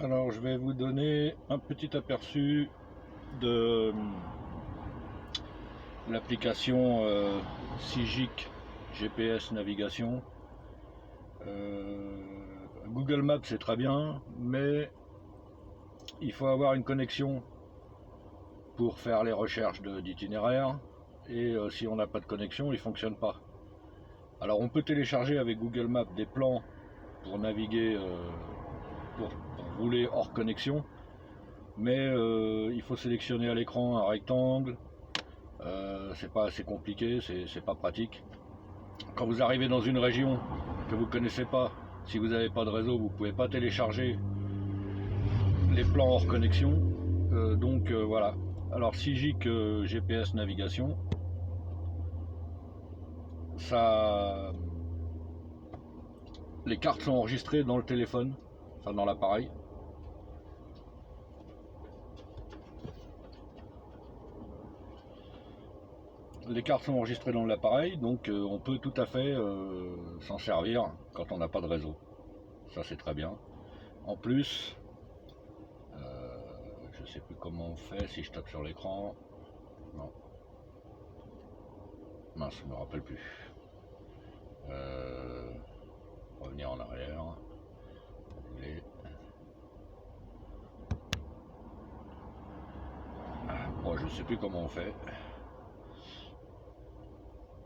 Alors je vais vous donner un petit aperçu de l'application Sigic GPS navigation. Google Maps c'est très bien, mais il faut avoir une connexion pour faire les recherches d'itinéraires, et si on n'a pas de connexion, il ne fonctionne pas. Alors on peut télécharger avec Google Maps des plans pour naviguer, pour rouler hors connexion, mais il faut sélectionner à l'écran un rectangle. C'est pas assez compliqué, c'est pas pratique. Quand vous arrivez dans une région que vous connaissez pas, si vous n'avez pas de réseau, vous pouvez pas télécharger les plans hors connexion. Donc voilà. Alors Sigic GPS navigation, ça, les cartes sont enregistrées dans le téléphone, enfin dans l'appareil. Les cartes sont enregistrées dans l'appareil, donc on peut tout à fait s'en servir quand on n'a pas de réseau. Ça c'est très bien. En plus, je sais plus comment on fait, si je tape sur l'écran. Non. Mince, je me rappelle plus. Revenir en arrière. Bon, je sais plus comment on fait.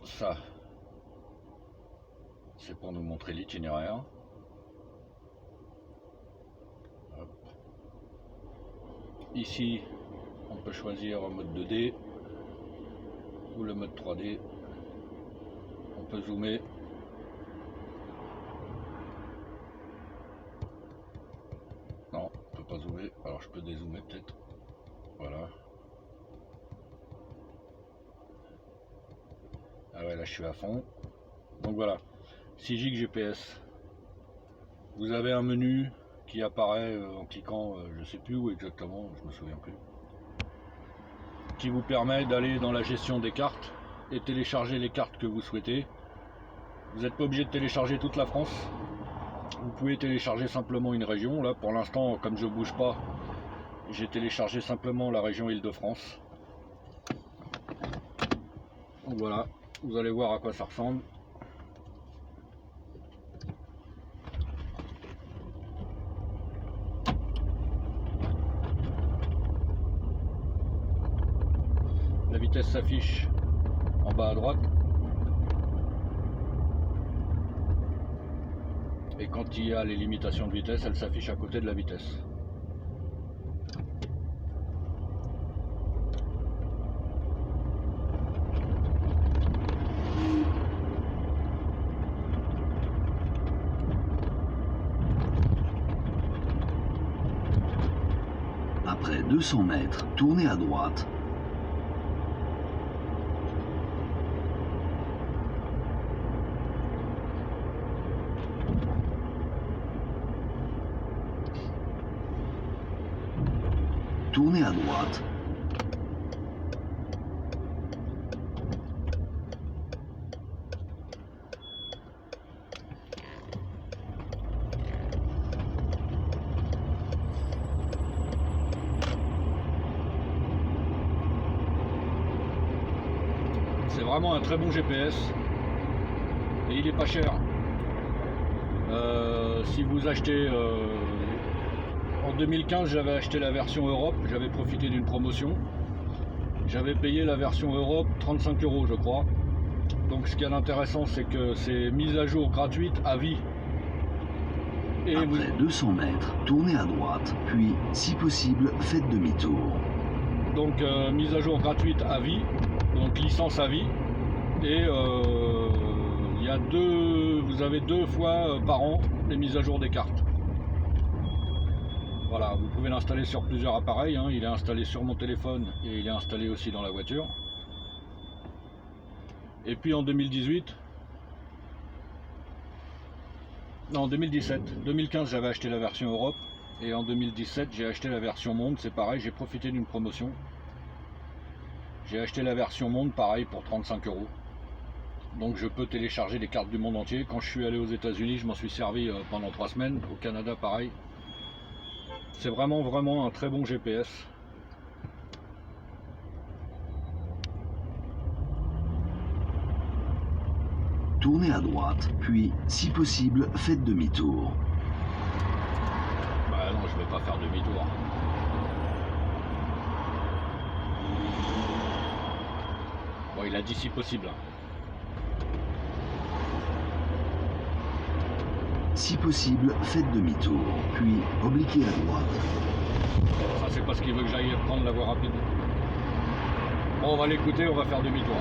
Ça, c'est pour nous montrer l'itinéraire. Ici, on peut choisir le mode 2D ou le mode 3D. On peut zoomer. Non, on peut pas zoomer. Alors je peux dézoomer peut-être. Voilà. Ah ouais, là je suis à fond. Donc voilà, Sigic GPS. Vous avez un menu qui apparaît en cliquant, je sais plus où exactement, je me souviens plus, qui vous permet d'aller dans la gestion des cartes et télécharger les cartes que vous souhaitez. Vous n'êtes pas obligé de télécharger toute la France. Vous pouvez télécharger simplement une région. Là pour l'instant, comme je bouge pas, j'ai téléchargé simplement la région Île-de-France. Donc voilà, vous allez voir à quoi ça ressemble. La vitesse s'affiche en bas à droite. Et quand il y a les limitations de vitesse, elle s'affiche à côté de la vitesse. Après 200 mètres, tournez à droite. Tournez à droite. C'est vraiment un très bon GPS et il est pas cher. Si vous achetez en 2015, j'avais acheté la version Europe, j'avais profité d'une promotion. J'avais payé la version Europe 35 € je crois. Donc ce qui est intéressant, c'est que c'est mise à jour gratuite à vie. Et après 200 mètres, tournez à droite, puis si possible, faites demi-tour. Donc mise à jour gratuite à vie, donc licence à vie. Et il y a vous avez 2 fois par an les mises à jour des cartes. Voilà, vous pouvez l'installer sur plusieurs appareils, hein. Il est installé sur mon téléphone et il est installé aussi dans la voiture. Et puis en 2018, non, en 2017, 2015 j'avais acheté la version Europe et en 2017 j'ai acheté la version Monde, c'est pareil, j'ai profité d'une promotion. J'ai acheté la version Monde, pareil, pour 35 €. Donc je peux télécharger les cartes du monde entier. Quand je suis allé aux États-Unis, je m'en suis servi pendant 3 semaines. Au Canada, pareil. C'est vraiment un très bon GPS. Tournez à droite, puis, si possible, faites demi-tour. Bah non, je vais pas faire demi-tour. Bon, il a dit si possible. Si possible, faites demi-tour, puis obliquez à droite. Ça, c'est parce qu'il veut que j'aille prendre la voie rapide. Bon, on va l'écouter, on va faire demi-tour.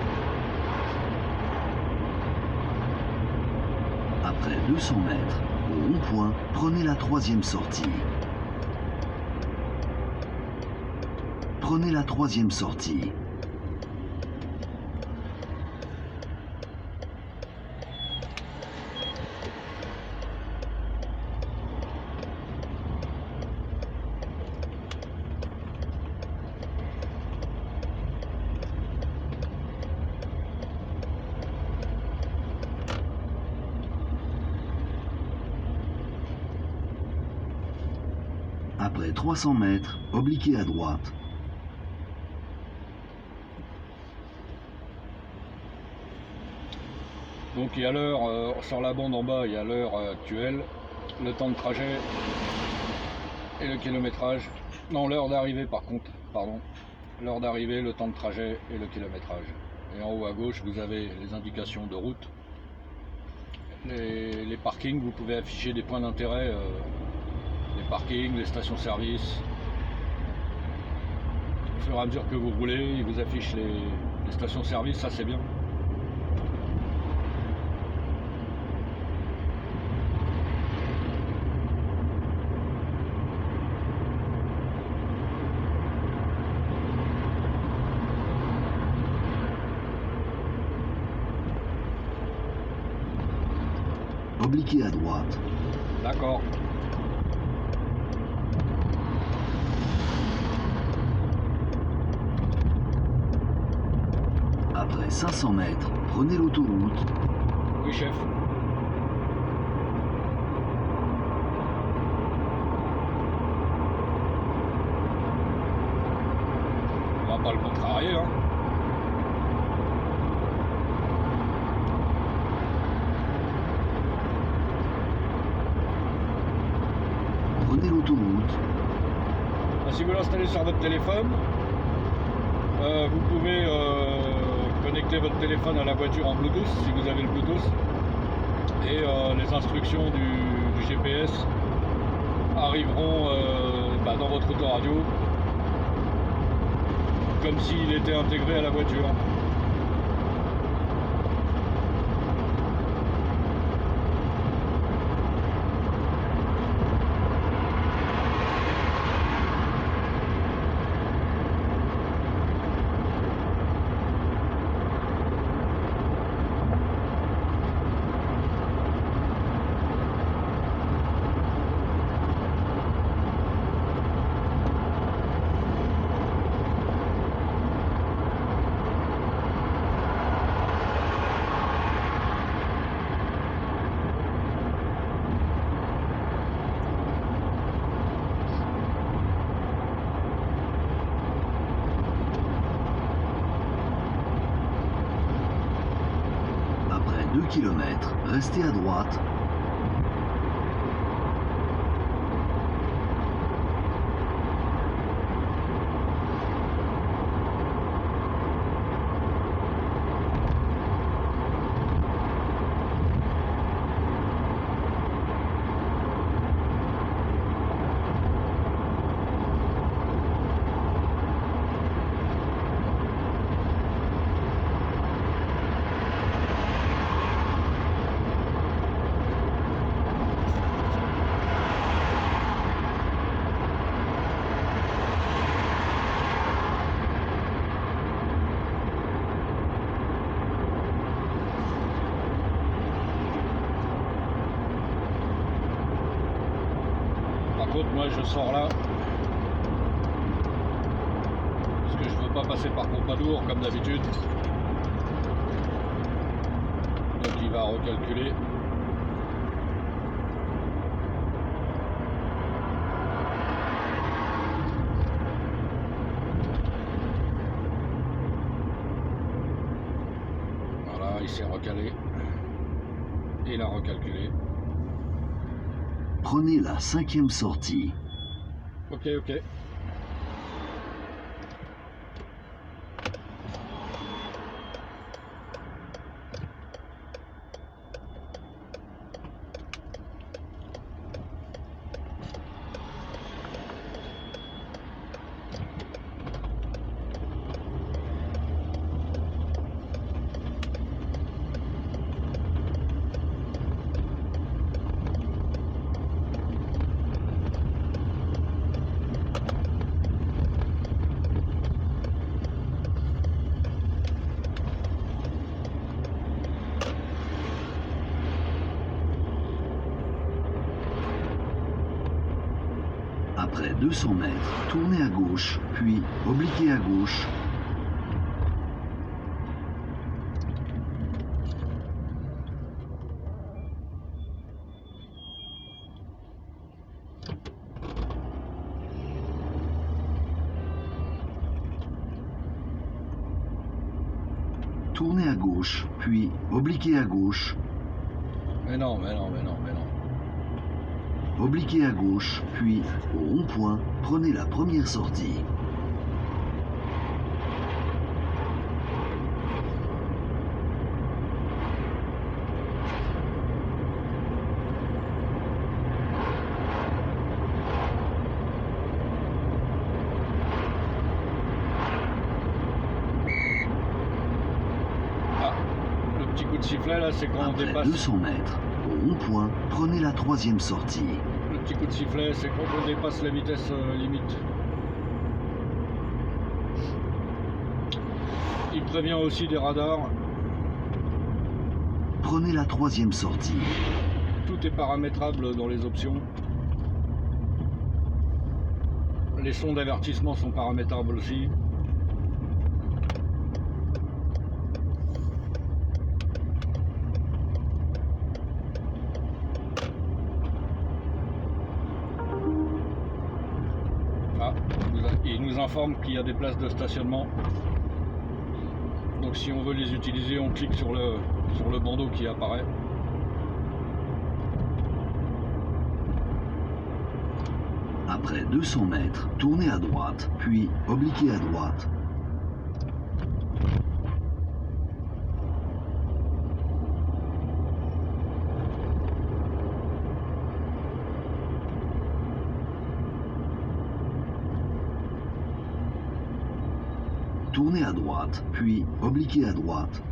Après 200 mètres, au rond-point, prenez la 3e sortie. Prenez la 3e sortie. Après 300 mètres, obliquez à droite. Donc il y a l'heure, sur la bande en bas, il y a l'heure actuelle, le temps de trajet et le kilométrage. Non, l'heure d'arrivée par contre, pardon. L'heure d'arrivée, le temps de trajet et le kilométrage. Et en haut à gauche, vous avez les indications de route. Les parkings, vous pouvez afficher des points d'intérêt. Les parkings, les stations-service. Au fur et à mesure que vous roulez, il vous affiche les stations-service, ça c'est bien. Obliquez à droite. D'accord. Après 500 mètres, prenez l'autoroute. Oui, chef. On va pas le contrarier, hein. Prenez l'autoroute. Si vous l'installez sur votre téléphone, vous pouvez connecter votre téléphone à la voiture en Bluetooth si vous avez le Bluetooth, et les instructions du GPS arriveront dans votre autoradio comme s'il était intégré à la voiture. Après 2 km, restez à droite. Par contre, moi je sors là parce que je veux pas passer par Pompadour comme d'habitude. Donc il va recalculer. recaler et la recalculer. Prenez la 5e sortie. Ok, ok. Après 200 mètres, tournez à gauche, puis obliquez à gauche. Tournez à gauche, puis obliquez à gauche. Mais non, mais non, mais non, mais non. Obliquez à gauche, puis au rond-point, prenez la première sortie. Ah, le petit coup de sifflet là, c'est quand on Après dépasse. 200 mètres, au rond-point, prenez la 3e sortie. Le petit coup de sifflet, c'est quand on dépasse la vitesse limite. Il prévient aussi des radars. Prenez la 3e sortie. Tout est paramétrable dans les options. Les sons d'avertissement sont paramétrables aussi. Ah, il nous informe qu'il y a des places de stationnement. Donc si on veut les utiliser, on clique sur le bandeau qui apparaît. Après 200 mètres, tournez à droite, puis obliquez à droite. Tournez à droite, puis obliquez à droite.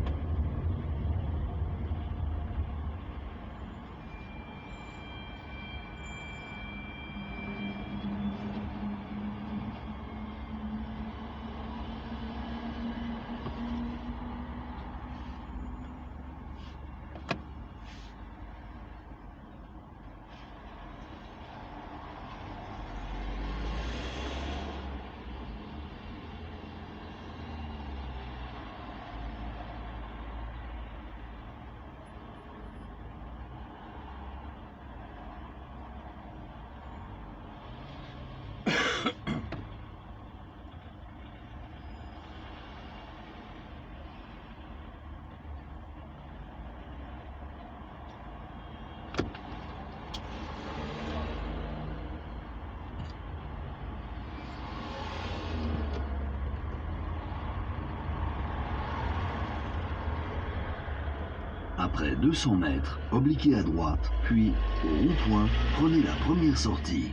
Après 200 mètres, obliquez à droite, puis au rond-point, prenez la première sortie.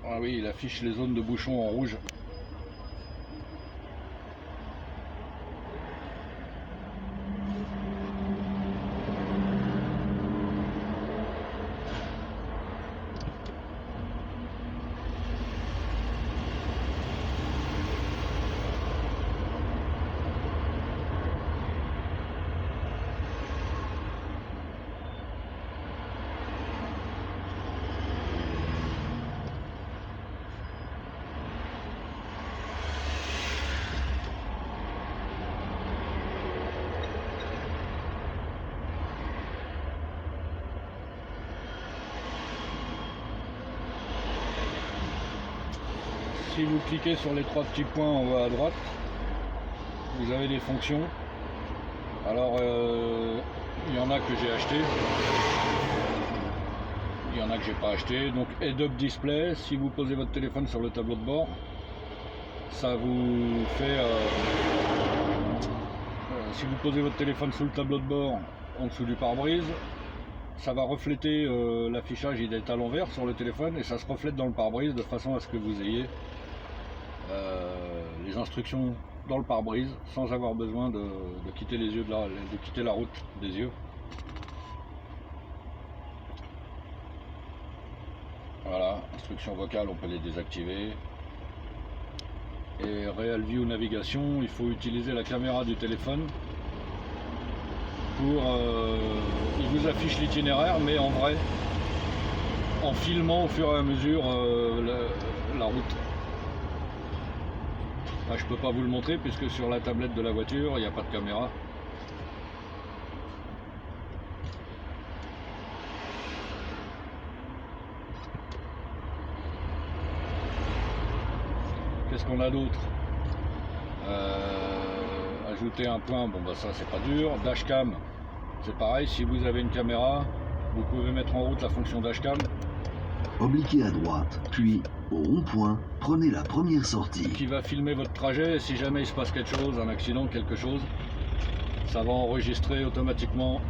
Ah oui, il affiche les zones de bouchons en rouge. si vous cliquez sur les 3 petits points en haut à droite, vous avez des fonctions. Alors il y en a que j'ai acheté, il y en a que j'ai pas acheté. Donc head-up display, si vous posez votre téléphone sur le tableau de bord, ça vous fait si vous posez votre téléphone sous le tableau de bord en dessous du pare-brise, ça va refléter l'affichage, il est à l'envers sur le téléphone et ça se reflète dans le pare-brise de façon à ce que vous ayez les instructions dans le pare-brise sans avoir besoin de quitter les yeux de quitter la route des yeux. Voilà, instructions vocales, on peut les désactiver. Et Real View Navigation, il faut utiliser la caméra du téléphone pour il vous affiche l'itinéraire, mais en vrai, en filmant au fur et à mesure la route. Là, je peux pas vous le montrer puisque sur la tablette de la voiture il n'y a pas de caméra. Qu'est-ce qu'on a d'autre? Ajouter un point, bon bah ça c'est pas dur. Dashcam, c'est pareil, si vous avez une caméra, vous pouvez mettre en route la fonction dashcam. Obliquez à droite, puis au rond-point, prenez la première sortie. Qui va filmer votre trajet, et si jamais il se passe quelque chose, un accident, quelque chose, ça va enregistrer automatiquement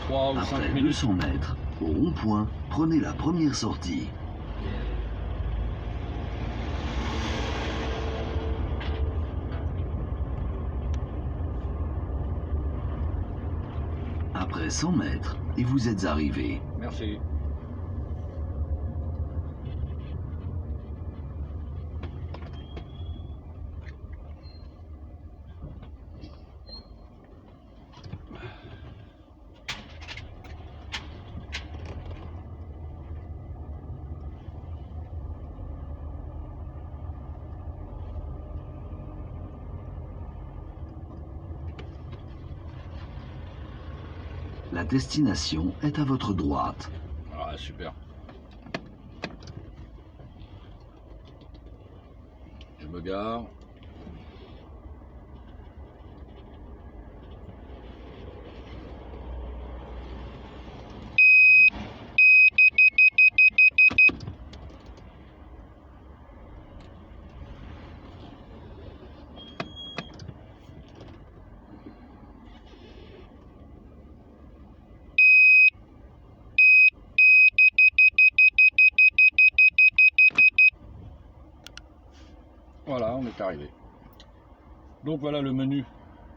3 ou 5 Après minutes. 200 mètres, au rond-point, prenez la première sortie. Après 100 mètres, et vous êtes arrivé. Merci. La destination est à votre droite. Ah super. Je me gare. Voilà, on est arrivé. Donc voilà le menu.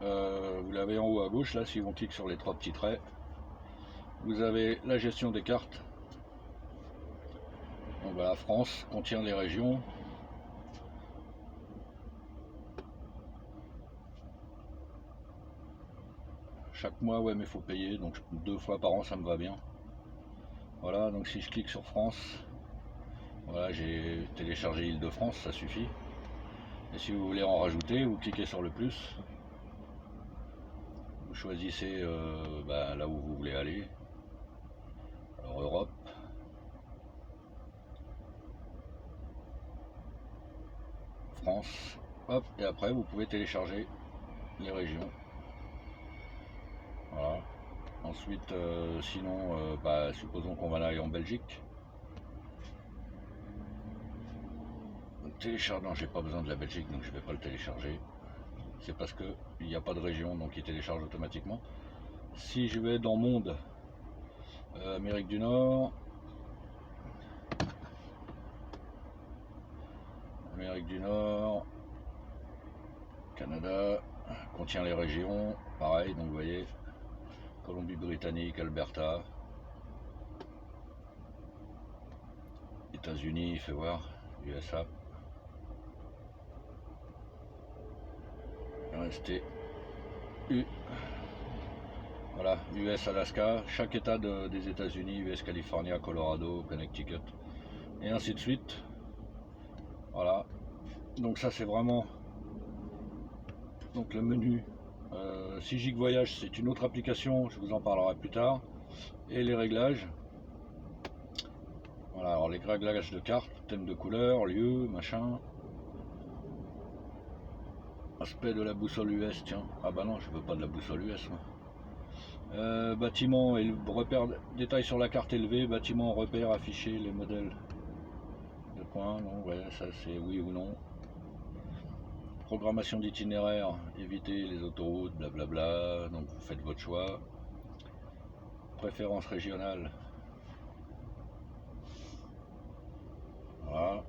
Vous l'avez en haut à gauche, là, si on clique sur les 3 petits traits. Vous avez la gestion des cartes. Donc voilà, France contient les régions. Chaque mois, ouais, mais il faut payer, donc 2 fois par an, ça me va bien. Voilà, donc si je clique sur France, voilà, j'ai téléchargé Île-de-France, ça suffit. Et si vous voulez en rajouter, vous cliquez sur le plus. Vous choisissez là où vous voulez aller. Alors Europe. France. Hop, et après vous pouvez télécharger les régions. Voilà. Ensuite, sinon, supposons qu'on va aller en Belgique. Télécharge, non, j'ai pas besoin de la Belgique, donc je vais pas le télécharger. C'est parce que il n'y a pas de région, donc il télécharge automatiquement. Si je vais dans Monde, Amérique du Nord, Canada, contient les régions, pareil, donc vous voyez, Colombie-Britannique, Alberta, États-Unis, fait voir, USA. Rester U. Voilà, US, Alaska, chaque état des États-Unis, US, California, Colorado, Connecticut, et ainsi de suite. Voilà, donc ça c'est vraiment donc le menu. 6 Gig Voyage, c'est une autre application, je vous en parlerai plus tard. Et les réglages. Voilà. Voilà, alors les réglages de carte, thème de couleur, lieu, machin. Aspect de la boussole US, tiens. Ah bah non, je veux pas de la boussole US. Bâtiment et repère, détail sur la carte élevée, bâtiment, repère, affiché, les modèles de points, non, ouais, ça c'est oui ou non. Programmation d'itinéraire, éviter les autoroutes, blablabla, donc vous faites votre choix. Préférence régionale. Voilà.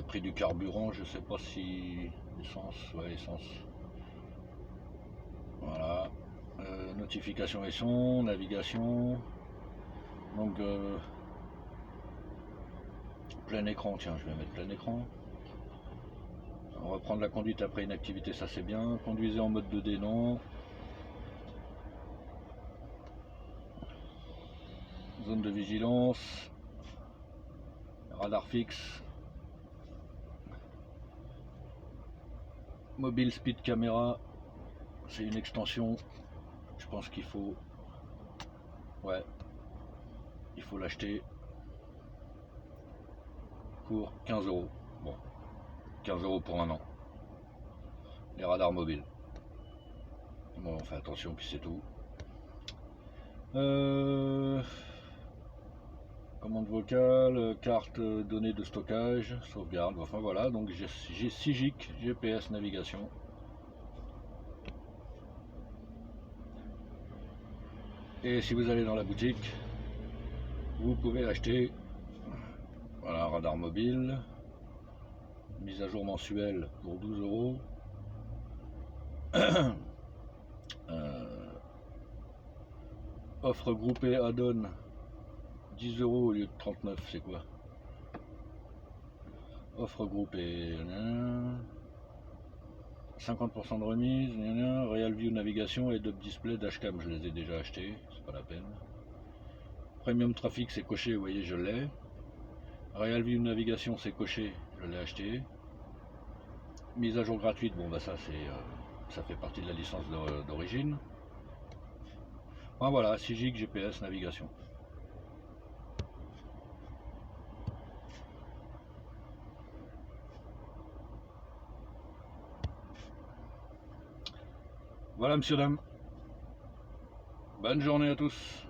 Prix du carburant, je sais pas si essence, ouais, essence. Voilà. Notification et son, navigation. Donc plein écran, tiens, je vais mettre plein écran. On va prendre la conduite après une activité, ça c'est bien. Conduisez en mode 2D, non. Zone de vigilance. Radar fixe. Mobile speed camera. C'est une extension. Je pense qu'il faut... Ouais. Il faut l'acheter. Pour 15 €. Bon. 15 € pour un an. Les radars mobiles. Bon, on fait attention, puis c'est tout. Commande vocale, carte, données de stockage, sauvegarde, enfin voilà, donc j'ai 6 gigs, GPS, navigation. Et si vous allez dans la boutique, vous pouvez acheter, voilà, radar mobile, mise à jour mensuelle pour 12 €. Offre groupée add-on 10 € au lieu de 39, c'est quoi? Offre groupée, 50% de remise, Real View navigation et Up Display Dashcam, je les ai déjà achetés, c'est pas la peine. Premium Traffic c'est coché, vous voyez, je l'ai. Real View navigation c'est coché, je l'ai acheté. Mise à jour gratuite, bon bah ça c'est ça fait partie de la licence d'origine. Enfin, voilà, 6 GB GPS navigation. Voilà monsieur, dame. Bonne journée à tous.